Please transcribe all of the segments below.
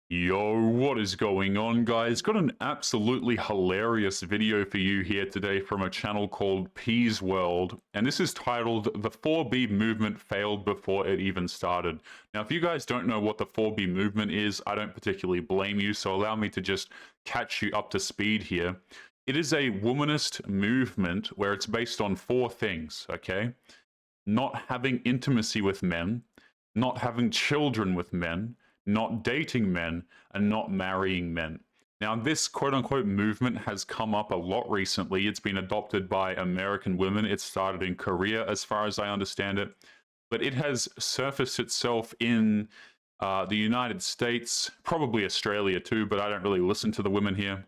Yo, what is going on, guys? Got an absolutely hilarious video for you here today from a channel called Peas World, and this is titled "The 4B Movement Failed Before It Even Started." Now, if you guys don't know what the 4B movement is, I don't particularly blame you, so allow me to just catch you up to speed here. It is a womanist movement where it's based on four things, okay? Not having intimacy with men, not having children with men, not dating men, and not marrying men. Now, this quote unquote movement has come up a lot recently. It's been adopted by American women. It started in Korea, as far as I understand it, but it has surfaced itself in the United States, probably Australia too, but I don't really listen to the women here.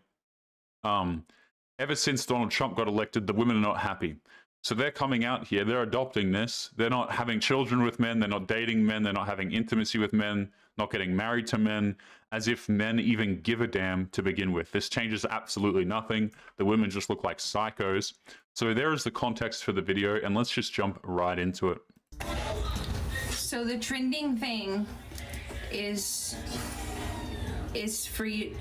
Ever since Donald Trump got elected, the women are not happy. So they're coming out here, they're adopting this. They're not having children with men, they're not dating men, they're not having intimacy with men, not getting married to men, as if men even give a damn to begin with. This changes absolutely nothing. The women just look like psychos. So there is the context for the video, and let's just jump right into it. So the trending thing is for you.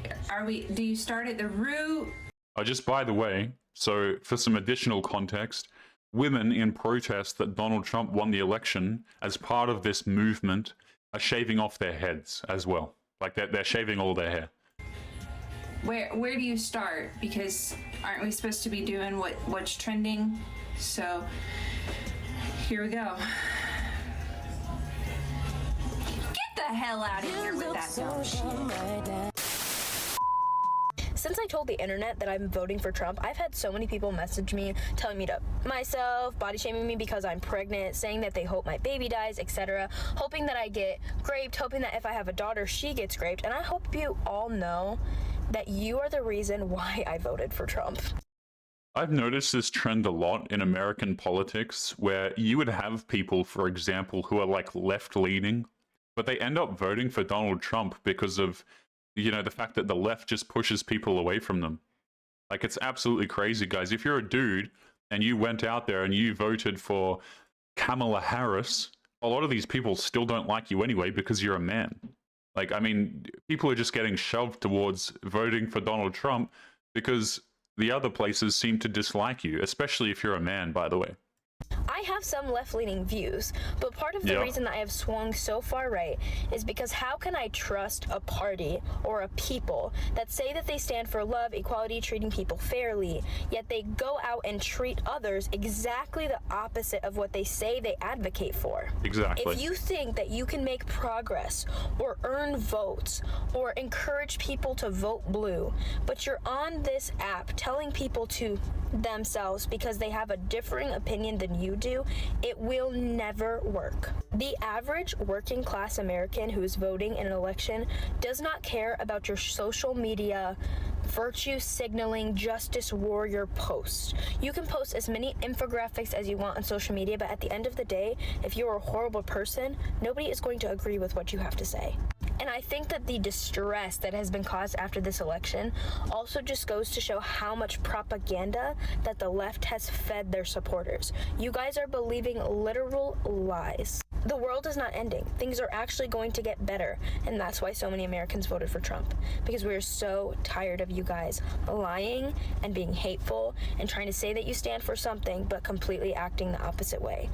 Do you start at the root? Just by the way, so for some additional context, women in protest that Donald Trump won the election as part of this movement are shaving off their heads as well. Like they're shaving all their hair. Where do you start? Because aren't we supposed to be doing what's trending? So here we go. Get the hell out of here with that dumb shit. Since I told the internet that I'm voting for Trump, I've had so many people message me telling me to myself, body shaming me because I'm pregnant, saying that they hope my baby dies, etc., hoping that I get raped, hoping that if I have a daughter, she gets raped. And I hope you all know that you are the reason why I voted for Trump. I've noticed this trend a lot in American politics where you would have people, for example, who are like left-leaning, but they end up voting for Donald Trump because of the fact that the left just pushes people away from them. Like, it's absolutely crazy, guys. If you're a dude and you went out there and you voted for Kamala Harris, a lot of these people still don't like you anyway because you're a man. Like, I mean, people are just getting shoved towards voting for Donald Trump because the other places seem to dislike you, especially if you're a man, by the way. I have some left-leaning views, but part of the reason that I have swung so far right is because how can I trust a party or a people that say that they stand for love, equality, treating people fairly, yet they go out and treat others exactly the opposite of what they say they advocate for? Exactly. If you think that you can make progress or earn votes or encourage people to vote blue, but you're on this app telling people to themselves because they have a differing opinion than you do, it will never work. The average working class American who is voting in an election does not care about your social media virtue signaling justice warrior posts. You can post as many infographics as you want on social media, but at the end of the day, if you're a horrible person, nobody is going to agree with what you have to say. And I think that the distress that has been caused after this election also just goes to show how much propaganda that the left has fed their supporters. You guys are believing literal lies. The world is not ending. Things are actually going to get better. And that's why so many Americans voted for Trump. Because we are so tired of you guys lying and being hateful and trying to say that you stand for something, but completely acting the opposite way.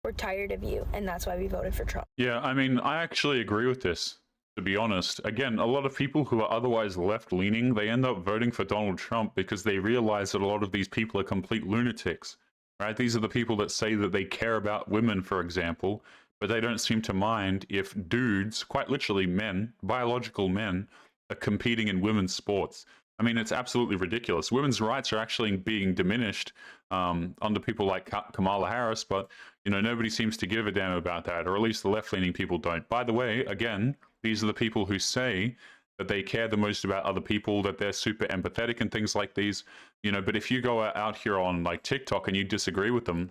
We're tired of you, and that's why we voted for Trump. Yeah, I mean, I actually agree with this. To be honest, again, a lot of people who are otherwise left-leaning, they end up voting for Donald Trump because they realize that a lot of these people are complete lunatics, right? These are the people that say that they care about women, for example, but they don't seem to mind if dudes, quite literally men, biological men, are competing in women's sports. I mean, it's absolutely ridiculous. Women's rights are actually being diminished under people like Kamala Harris, but, nobody seems to give a damn about that, or at least the left-leaning people don't. By the way, again, these are the people who say that they care the most about other people, that they're super empathetic and things like these, but if you go out here on like TikTok and you disagree with them,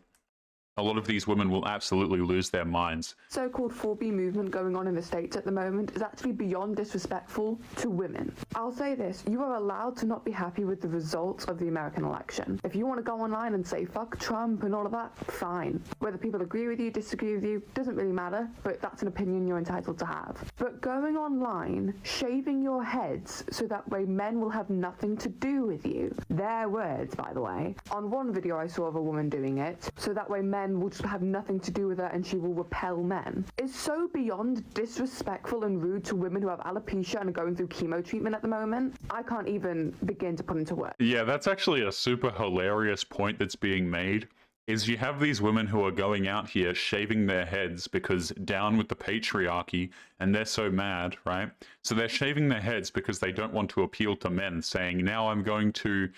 a lot of these women will absolutely lose their minds. So-called 4B movement going on in the States at the moment is actually beyond disrespectful to women. I'll say this, you are allowed to not be happy with the results of the American election. If you want to go online and say fuck Trump and all of that, fine. Whether people agree with you, disagree with you, doesn't really matter, but that's an opinion you're entitled to have. But going online, shaving your heads so that way men will have nothing to do with you. Their words, by the way. On one video I saw of a woman doing it, so that way men will just have nothing to do with her and she will repel men, is so beyond disrespectful and rude to women who have alopecia and are going through chemo treatment at the moment. I can't even begin to put into words. Yeah, that's actually a super hilarious point that's being made, is you have these women who are going out here shaving their heads because down with the patriarchy, and they're so mad, right? So they're shaving their heads because they don't want to appeal to men, saying, now I'm going to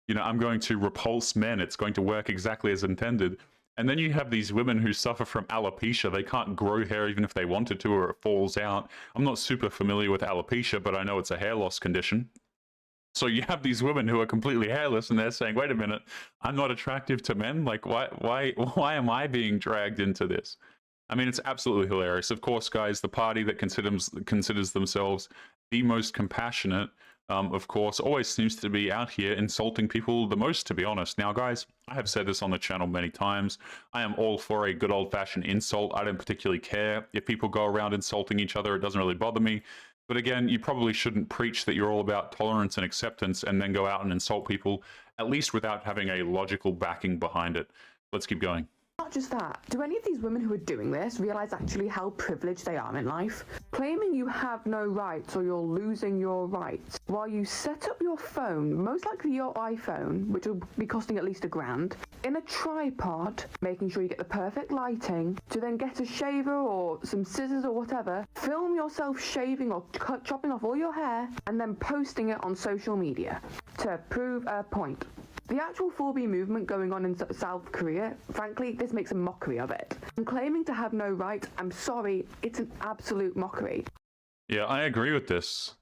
repulse men. It's going to work exactly as intended. And then you have these women who suffer from alopecia. They can't grow hair even if they wanted to, or it falls out. I'm not super familiar with alopecia, but I know it's a hair loss condition. So you have these women who are completely hairless, and they're saying, wait a minute, I'm not attractive to men? Like, why am I being dragged into this? I mean, it's absolutely hilarious. Of course, guys, the party that considers themselves the most compassionate, of course, always seems to be out here insulting people the most, to be honest. Now, guys, I have said this on the channel many times. I am all for a good old-fashioned insult. I don't particularly care if people go around insulting each other. It doesn't really bother me. But again, you probably shouldn't preach that you're all about tolerance and acceptance and then go out and insult people, at least without having a logical backing behind it. Let's keep going. Not just that, do any of these women who are doing this realize actually how privileged they are in life? Claiming you have no rights or you're losing your rights while you set up your phone, most likely your iPhone, which will be costing at least $1,000, in a tripod, making sure you get the perfect lighting, to then get a shaver or some scissors or whatever, film yourself shaving or chopping off all your hair, and then posting it on social media to prove a point. The actual 4B movement going on in South Korea, frankly, this makes a mockery of it. And claiming to have no rights, I'm sorry, it's an absolute mockery. Yeah, I agree with this.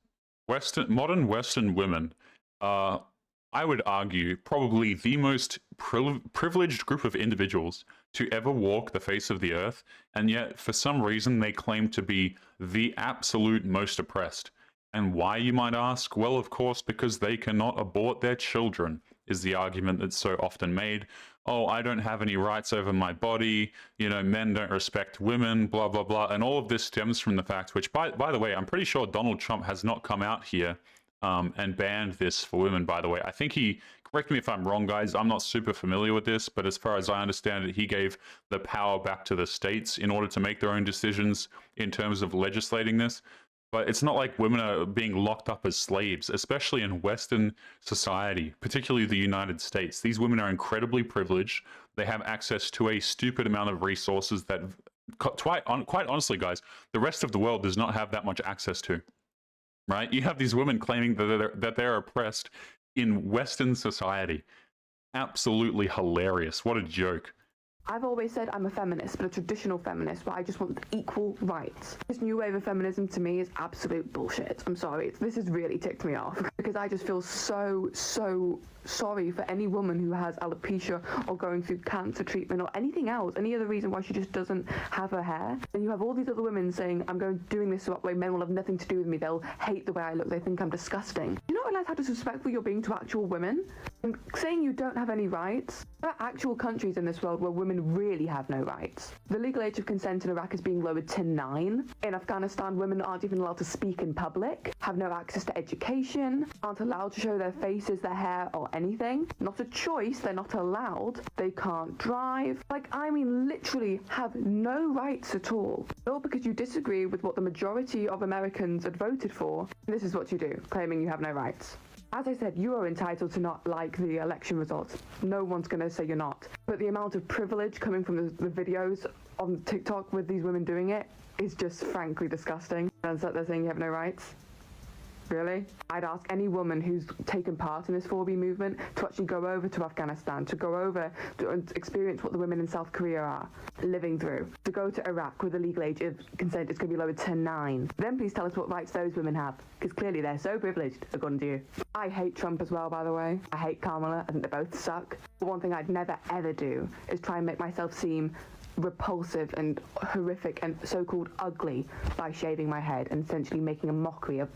Modern Western women are, I would argue, probably the most privileged group of individuals to ever walk the face of the earth, and yet, for some reason, they claim to be the absolute most oppressed. And why, you might ask? Well, of course, because they cannot abort their children, is the argument that's so often made. Oh, I don't have any rights over my body, you know, men don't respect women, blah, blah, blah. And all of this stems from the fact, which, by the way, I'm pretty sure Donald Trump has not come out here and banned this for women, by the way. I think he, correct me if I'm wrong, guys, I'm not super familiar with this, but as far as I understand it, he gave the power back to the states in order to make their own decisions in terms of legislating this. But it's not like women are being locked up as slaves, especially in Western society, particularly the United States. These women are incredibly privileged. They have access to a stupid amount of resources that, quite honestly, guys, the rest of the world does not have that much access to, right? You have these women claiming that they're oppressed in Western society. Absolutely hilarious. What a joke. I've always said I'm a feminist, but a traditional feminist, where I just want equal rights. This new wave of feminism to me is absolute bullshit. I'm sorry. This has really ticked me off because I just feel so sorry for any woman who has alopecia or going through cancer treatment or anything else, any other reason why she just doesn't have her hair. And you have all these other women saying, I'm doing this so that way men will have nothing to do with me. They'll hate the way I look. They think I'm disgusting. Do you not realize how disrespectful you're being to actual women? And saying you don't have any rights. There are actual countries in this world where women really have no rights. The legal age of consent in Iraq is being lowered to 9. In Afghanistan, women aren't even allowed to speak in public, have no access to education, aren't allowed to show their faces, their hair, or anything. Not a choice, they're not allowed. They can't drive. Like, I mean, literally have no rights at all. All because you disagree with what the majority of Americans had voted for. This is what you do, claiming you have no rights. As I said, you are entitled to not like the election results. No one's going to say you're not. But the amount of privilege coming from the videos on TikTok with these women doing it is just frankly disgusting. And so they're saying you have no rights. Really? I'd ask any woman who's taken part in this 4B movement to actually go over to Afghanistan, to go over to experience what the women in South Korea are living through, to go to Iraq where the legal age of consent is going to be lowered to 9. Then please tell us what rights those women have, because clearly they're so privileged, according to you. I hate Trump as well, by the way. I hate Kamala. I think they both suck. But one thing I'd never ever do is try and make myself seem repulsive and horrific and so-called ugly by shaving my head and essentially making a mockery of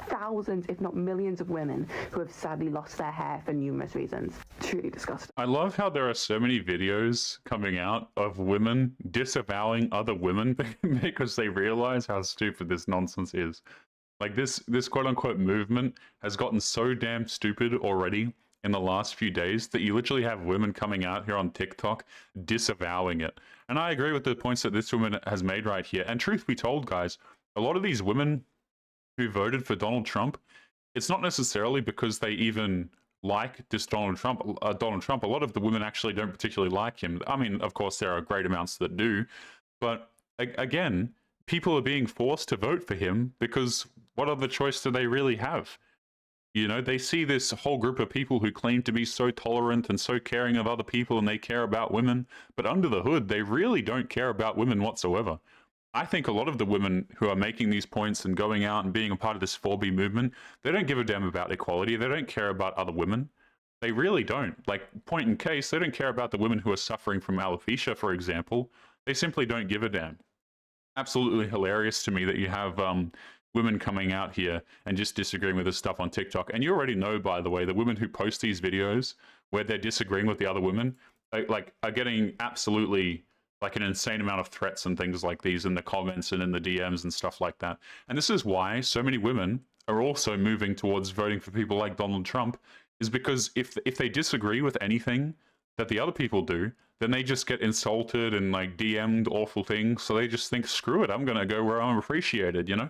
thousands, if not millions, of women who have sadly lost their hair for numerous reasons. Truly disgusting. I love how there are so many videos coming out of women disavowing other women because they realize how stupid this nonsense is. Like this quote-unquote movement has gotten so damn stupid already in the last few days that you literally have women coming out here on TikTok disavowing it. And I agree with the points that this woman has made right here. And truth be told, guys, a lot of these women who voted for Donald Trump, it's not necessarily because they even like this Donald Trump. A lot of the women actually don't particularly like him. I mean, of course, there are great amounts that do, but again, people are being forced to vote for him because what other choice do they really have? You know, they see this whole group of people who claim to be so tolerant and so caring of other people and they care about women, but under the hood, they really don't care about women whatsoever. I think a lot of the women who are making these points and going out and being a part of this 4B movement, they don't give a damn about equality. They don't care about other women. They really don't. Like, point in case, they don't care about the women who are suffering from alopecia, for example. They simply don't give a damn. Absolutely hilarious to me that you have women coming out here and just disagreeing with this stuff on TikTok. And you already know, by the way, the women who post these videos where they're disagreeing with the other women, are getting absolutely like an insane amount of threats and things like these in the comments and in the DMs and stuff like that. And this is why so many women are also moving towards voting for people like Donald Trump, is because if they disagree with anything that the other people do, then they just get insulted and like DM'd awful things. So they just think, screw it, I'm going to go where I'm appreciated, you know?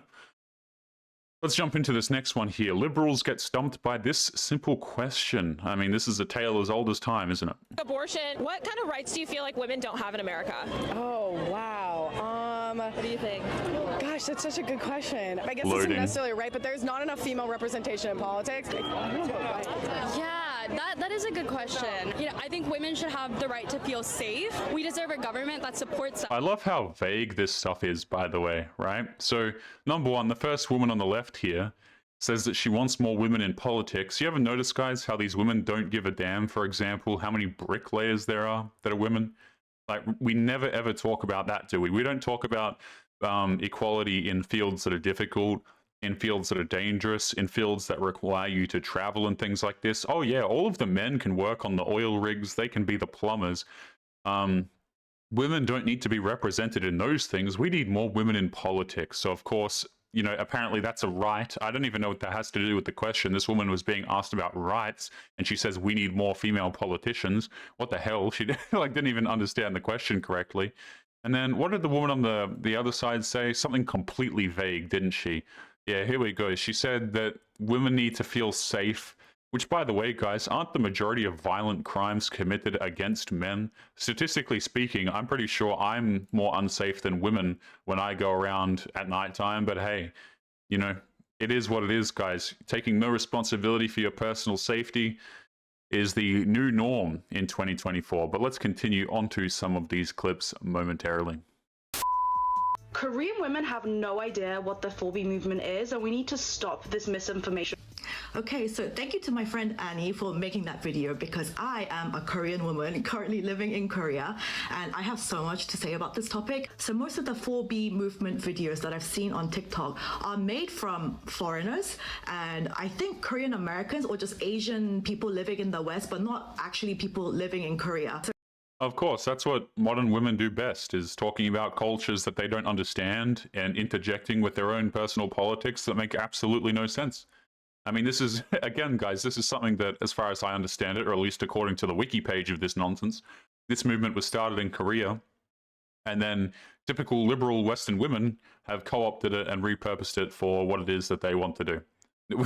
Let's jump into this next one here. Liberals get stumped by this simple question. I mean, this is a tale as old as time, isn't it? Abortion. What kind of rights do you feel like women don't have in America? Oh, wow. What do you think? Gosh, that's such a good question. I guess Loading. this isn't necessarily right, but there's not enough female representation in politics. Yeah, that is a good question. You know, I think women should have the right to feel safe. We deserve a government that supports us. I love how vague this stuff is, by the way, right? So, number one, the first woman on the left here says that she wants more women in politics. You ever notice, guys, how these women don't give a damn, for example, how many bricklayers there are that are women? Like, we never ever talk about that, do we? We don't talk about equality in fields that are difficult, in fields that are dangerous, in fields that require you to travel and things like this. Oh yeah, all of the men can work on the oil rigs, they can be the plumbers. Women don't need to be represented in those things. We need more women in politics. So of course, you know, apparently that's a right. I don't even know what that has to do with the question. This woman was being asked about rights, and she says we need more female politicians. What the hell? She didn't even understand the question correctly. And then what did the woman on the other side say? Something completely vague, didn't she? Yeah, here we go. She said that women need to feel safe, which, by the way, guys, aren't the majority of violent crimes committed against men? Statistically speaking, I'm pretty sure I'm more unsafe than women when I go around at nighttime. But hey, you know, it is what it is, guys. Taking no responsibility for your personal safety is the new norm in 2024. But let's continue on to some of these clips momentarily. Korean women have no idea what the 4B movement is, and we need to stop this misinformation. Okay, so thank you to my friend Annie for making that video, because I am a Korean woman currently living in Korea, and I have so much to say about this topic. So most of the 4B movement videos that I've seen on TikTok are made from foreigners, and I think Korean Americans or just Asian people living in the West, but not actually people living in Korea. So Of course, that's what modern women do best, is talking about cultures that they don't understand and interjecting with their own personal politics that make absolutely no sense. I mean, this is, again, guys, this is something that, as far as I understand it, or at least according to the wiki page of this nonsense, this movement was started in Korea, and then typical liberal Western women have co-opted it and repurposed it for what it is that they want to do.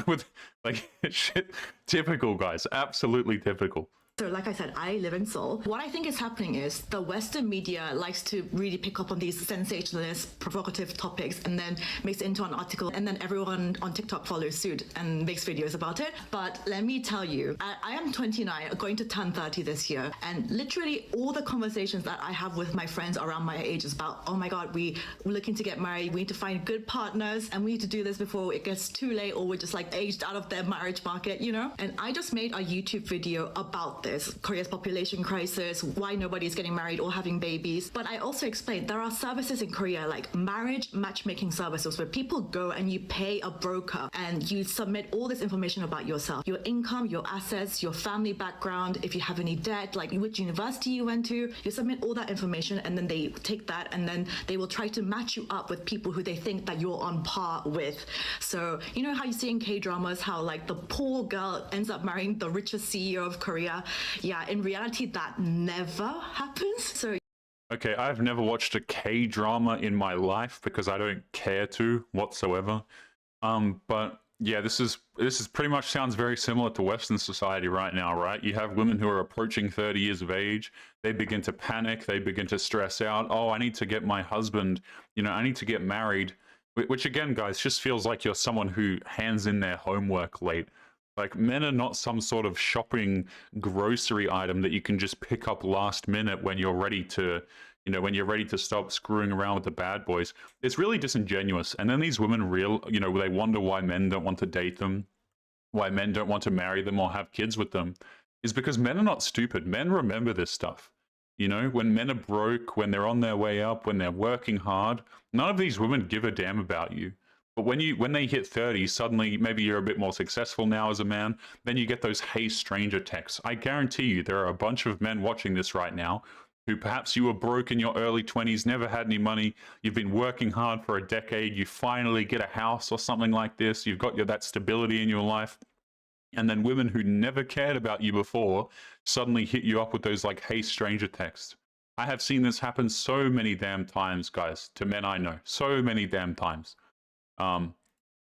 With, like, shit, typical, guys, absolutely typical. So like I said, I live in Seoul. What I think is happening is the Western media likes to really pick up on these sensationalist, provocative topics and then makes it into an article, and then everyone on TikTok follows suit and makes videos about it. But let me tell you, I am 29, going to turn 30 this year, and literally all the conversations that I have with my friends around my age is about, oh my God, we're looking to get married, we need to find good partners, and we need to do this before it gets too late or we're just like aged out of their marriage market, you know? And I just made a YouTube video about this, Korea's population crisis, why nobody's getting married or having babies. But I also explained there are services in Korea like marriage matchmaking services where people go and you pay a broker and you submit all this information about yourself, your income, your assets, your family background, if you have any debt, like which university you went to, you submit all that information and then they take that and then they will try to match you up with people who they think that you're on par with. So you know how you see in K-dramas how like the poor girl ends up marrying the richest CEO of Korea? Yeah, in reality, that never happens. So Okay, I've never watched a K-drama in my life because I don't care to whatsoever. But yeah, this is pretty much sounds very similar to Western society right now, right? You have women who are approaching 30 years of age. They begin to panic. They begin to stress out. Oh, I need to get my husband, you know, I need to get married. Which again, guys, just feels like you're someone who hands in their homework late. Like, men are not some sort of shopping grocery item that you can just pick up last minute when you're ready to, you know, when you're ready to stop screwing around with the bad boys. It's really disingenuous. And then these women you know, they wonder why men don't want to date them, why men don't want to marry them or have kids with them, is because men are not stupid. Men remember this stuff. You know, when men are broke, when they're on their way up, when they're working hard, none of these women give a damn about you. But when they hit 30, suddenly maybe you're a bit more successful now as a man, then you get those "hey stranger" texts. I guarantee you there are a bunch of men watching this right now who perhaps you were broke in your early 20s, never had any money, you've been working hard for a decade, you finally get a house or something like this, you've got that stability in your life, and then women who never cared about you before suddenly hit you up with those like "hey stranger" texts. I have seen this happen so many damn times, guys, to men I know, so many damn times.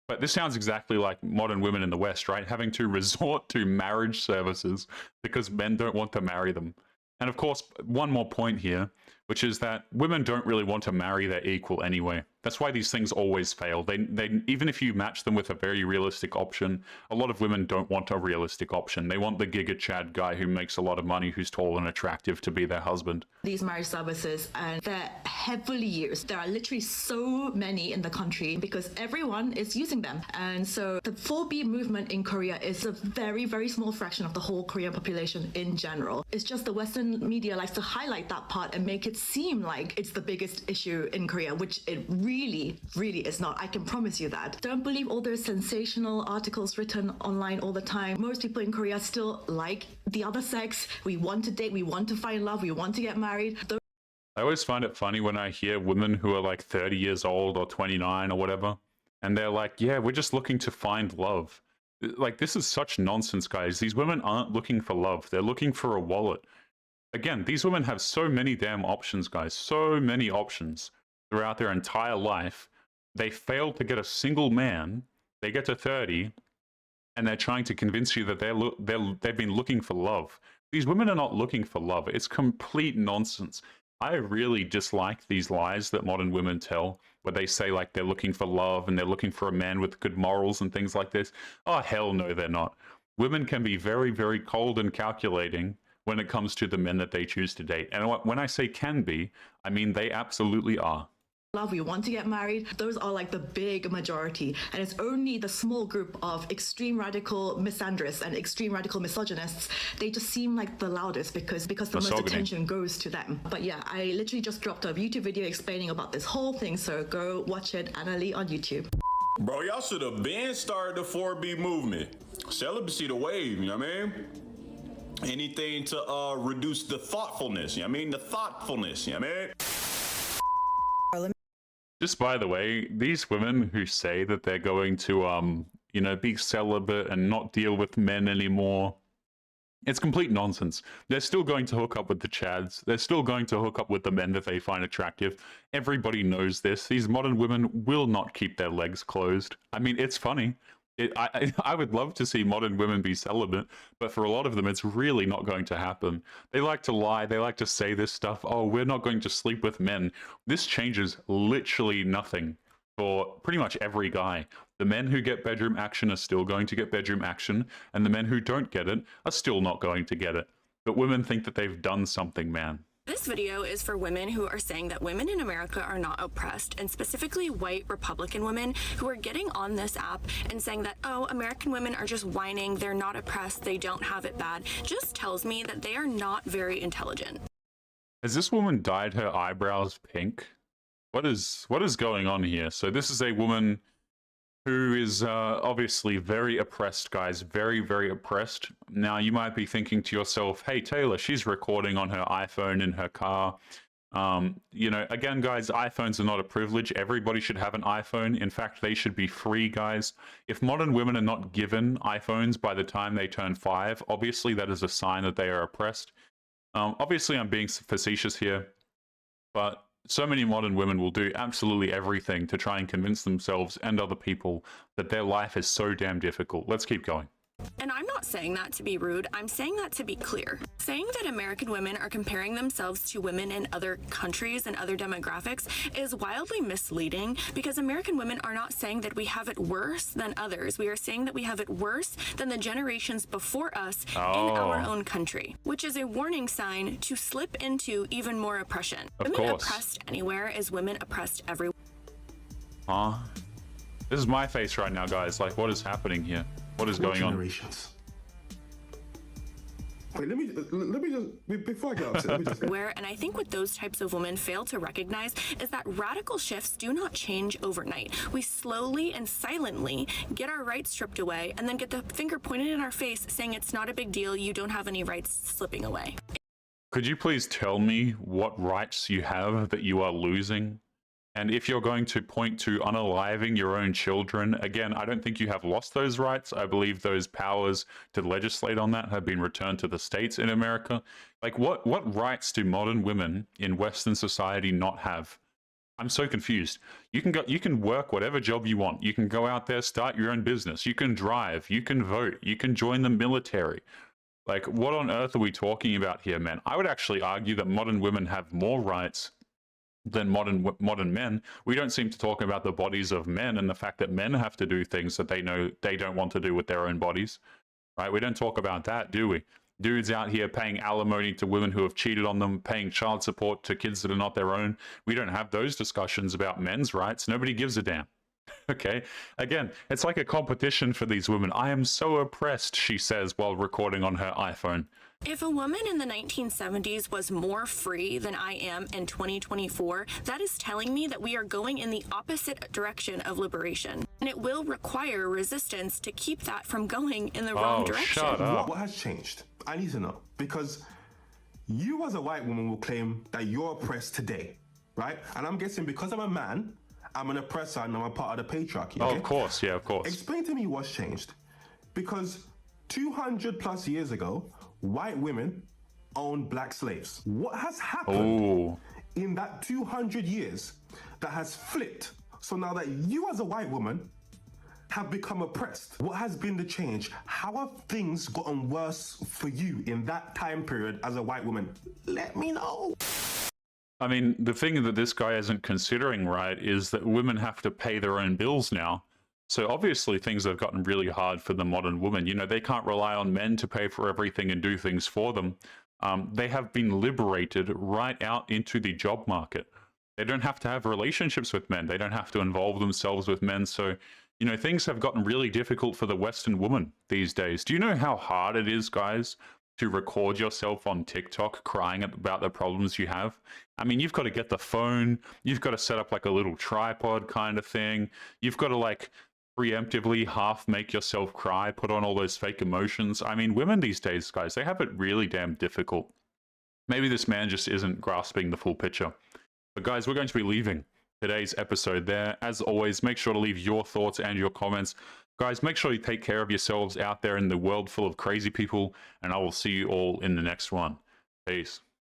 But this sounds exactly like modern women in the West, right? Having to resort to marriage services because men don't want to marry them. And of course, one more point here, which is that women don't really want to marry their equal anyway. That's why these things always fail. They even if you match them with a very realistic option, a lot of women don't want a realistic option. They want the Giga Chad guy who makes a lot of money, who's tall and attractive to be their husband. These marriage services, and they're heavily used. There are literally so many in the country because everyone is using them. And so the 4B movement in Korea is a very, very small fraction of the whole Korean population in general. It's just the Western media likes to highlight that part and make it seem like it's the biggest issue in Korea, which it really is not. I can promise you that. Don't believe all those sensational articles written online all the time. Most people in Korea still like the other sex. We want to date, we want to find love, we want to get married. I always find it funny when I hear women who are like 30 years old or 29 or whatever, and they're like, yeah, we're just looking to find love. Like, this is such nonsense, guys. These women aren't looking for love. They're looking for a wallet. Again, these women have so many damn options, guys. So many options throughout their entire life. They fail to get a single man. They get to 30, and they're trying to convince you that they've been looking for love. These women are not looking for love. It's complete nonsense. I really dislike these lies that modern women tell, where they say like they're looking for love and they're looking for a man with good morals and things like this. Oh, hell no, they're not. Women can be very, very cold and calculating when it comes to the men that they choose to date. And when I say can be, I mean they absolutely are. Love, we want to get married. Those are like the big majority. And it's only the small group of extreme radical misandrists and extreme radical misogynists. They just seem like the loudest because the most attention goes to them. But yeah, I literally just dropped a YouTube video explaining about this whole thing. So go watch it, Annalie on YouTube. Bro, y'all should have been started the 4B movement. Celibacy the wave, you know what I mean? Anything to reduce the thoughtfulness, you know what I mean? The thoughtfulness, you know what I mean? Just by the way, these women who say that they're going to, you know, be celibate and not deal with men anymore, it's complete nonsense. They're still going to hook up with the chads. They're still going to hook up with the men that they find attractive. Everybody knows this. These modern women will not keep their legs closed. I mean, it's funny. I would love to see modern women be celibate, but for a lot of them, it's really not going to happen. They like to lie. They like to say this stuff. Oh, we're not going to sleep with men. This changes literally nothing for pretty much every guy. The men who get bedroom action are still going to get bedroom action, and the men who don't get it are still not going to get it. But women think that they've done something, man. This video is for women who are saying that women in America are not oppressed, and specifically white Republican women who are getting on this app and saying that, oh, American women are just whining, they're not oppressed, they don't have it bad, just tells me that they are not very intelligent. Has this woman dyed her eyebrows pink? What is going on here? So this is a woman who is obviously very oppressed, guys. Very, very oppressed. Now, you might be thinking to yourself, hey, Taylor, she's recording on her iPhone in her car. You know, again, guys, iPhones are not a privilege. Everybody should have an iPhone. In fact, they should be free, guys. If modern women are not given iPhones by the time they turn 5, obviously that is a sign that they are oppressed. Obviously, I'm being facetious here, but so many modern women will do absolutely everything to try and convince themselves and other people that their life is so damn difficult. Let's keep going. And I'm not saying that to be rude, I'm saying that to be clear. Saying that American women are comparing themselves to women in other countries and other demographics is wildly misleading, because American women are not saying that we have it worse than others. We are saying that we have it worse than the generations before us in our own country, which is a warning sign to slip into even more oppression. Women oppressed anywhere is women oppressed everywhere. This is my face right now, guys. Like, what is happening here? What is going on? Wait, let me just, before I get upset, let me just... And I think what those types of women fail to recognize is that radical shifts do not change overnight. We slowly and silently get our rights stripped away and then get the finger pointed in our face saying it's not a big deal, you don't have any rights, slipping away. Could you please tell me what rights you have that you are losing? And if you're going to point to unaliving your own children, again, I don't think you have lost those rights. I believe those powers to legislate on that have been returned to the states in America. Like, what rights do modern women in Western society not have? I'm so confused. You can work whatever job you want. You can go out there, start your own business. You can drive. You can vote. You can join the military. Like, what on earth are we talking about here, man? I would actually argue that modern women have more rights than modern men. We don't seem to talk about the bodies of men and the fact that men have to do things that they know they don't want to do with their own bodies, right? We don't talk about that, do we? Dudes out here paying alimony to women who have cheated on them, paying child support to kids that are not their own. We don't have those discussions about men's rights. Nobody gives a damn. Okay, again, it's like a competition for these women. I am so oppressed, she says while recording on her iPhone. If a woman in the 1970s was more free than I am in 2024, that is telling me that we are going in the opposite direction of liberation. And it will require resistance to keep that from going in the wrong direction. Shut up. What has changed? I need to know. Because you as a white woman will claim that you're oppressed today, right? And I'm guessing because I'm a man, I'm an oppressor and I'm a part of the patriarchy. Oh, okay? of course, yeah, of course. Explain to me what's changed. Because 200 plus years ago, white women owned black slaves. What has happened in that 200 years that has flipped? So now that you as a white woman have become oppressed, what has been the change? How have things gotten worse for you in that time period as a white woman? Let me know. I mean, the thing that this guy isn't considering, right, is that women have to pay their own bills now. So obviously things have gotten really hard for the modern woman. You know, they can't rely on men to pay for everything and do things for them. They have been liberated right out into the job market. They don't have to have relationships with men. They don't have to involve themselves with men. So, you know, things have gotten really difficult for the Western woman these days. Do you know how hard it is, guys, to record yourself on TikTok crying about the problems you have? I mean, you've got to get the phone. You've got to set up like a little tripod kind of thing. You've got to like preemptively half make yourself cry, put on all those fake emotions. I mean, women these days, guys, they have it really damn difficult. Maybe this man just isn't grasping the full picture. But guys, we're going to be leaving today's episode there. As always, make sure to leave your thoughts and your comments. Guys, make sure you take care of yourselves out there in the world full of crazy people, and I will see you all in the next one. Peace.